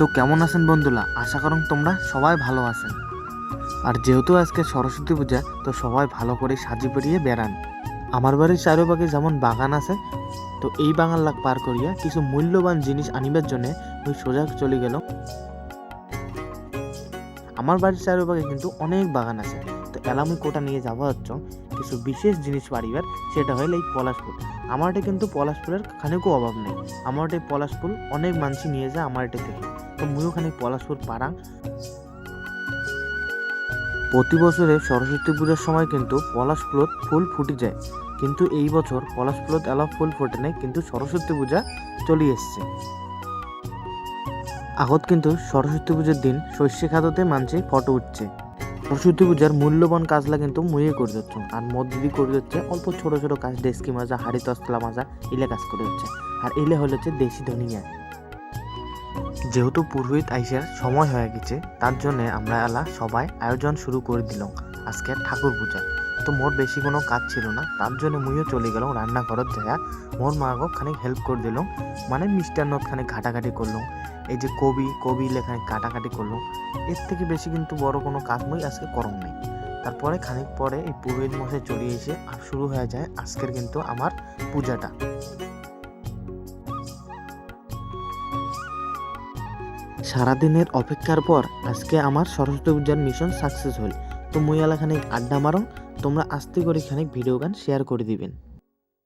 তো কেমন আছেন বন্ধুরা? আশা করুন তোমরা সবাই ভালো আছেন। আর যেহেতু আজকে সরস্বতী পূজা, তো সবাই ভালো করে সাজি পরিয়ে বেড়ান। আমার বাড়ির চারপাশে যেমন বাগান আছে, তো এই বাগান লাগ পার করিয়া কিছু মূল্যবান জিনিস আনিবার জন্য ওই সোজা চলে গেল। আমার বাড়ির চারপাশে কিন্তু অনেক বাগান আছে, তো এলামি কোটা নিয়ে যাওয়া হচ্ছে কিছু বিশেষ জিনিস পারিবার, সেটা হলো এই পলাশ ফুল। আমারটা কিন্তু পলাশ ফুলের খানিকও অভাব নেই। আমার এই পলাশ ফুল অনেক মানুষ নিয়ে যায় আমার এটা থেকে, তো মুইও খানিক পলাশ ফুল পারাং। প্রতি বছরে সরস্বতী পূজার সময় কিন্তু পলাশ ফুলত ফুল ফুটে যায়, কিন্তু এই বছর পলাশ ফুলত এলা ফুল ফোটে নাই, কিন্তু সরস্বতী পূজা চলে এসছে। আগত কিন্তু সরস্বতী পুজোর দিন শস্য খাততে মানছে ফটো উঠছে। সরস্বতী পূজার মূল্যবান কাজলা কিন্তু মুয়ে করে যাচ্ছে, আর মদ দিদি করে যাচ্ছে অল্প ছোট ছোট কাজ, ডেস্কি মাজা, হাড়ি তসলা মাজা, ইলে কাজ করে যাচ্ছে। আর এলে হলো হচ্ছে দেশি ধনিয়া। যেহেতু পুরোহিত আইসার সময় হয়ে গেছে, তার জন্য আমরা এলা সবাই আয়োজন শুরু করে দিলাম আজকে ঠাকুর পূজা। তো মোর বেশি কোনো কাজ ছিল না, তার জন্য মুইও চলে গেলাম রান্নাঘরত যাইয়া মোর মাকে খানিক হেল্প করে দিলাম, মানে মিষ্টান্নত খানিক ঘাটাঘাটি করলাম। এই যে কবি লেখানিক কাটাকাটি করলাম। এর থেকে বেশি কিন্তু বড় কোনো কাজ মুই আজকে করম নাই। তারপরে খানিক পরে এই পুরোহিত মশাই চলে এসে আর শুরু হয়ে যায় আজকের কিন্তু আমার পূজাটা। সারাদিনের অপেক্ষার পর আজকে আমার সরস্বতী পূজার মিশন সাকসেস হল। তো মুই এলা খানিক আড্ডা মারং, তোমরা আস্তে করে খানিক ভিডিও গান শেয়ার করে দিবেন।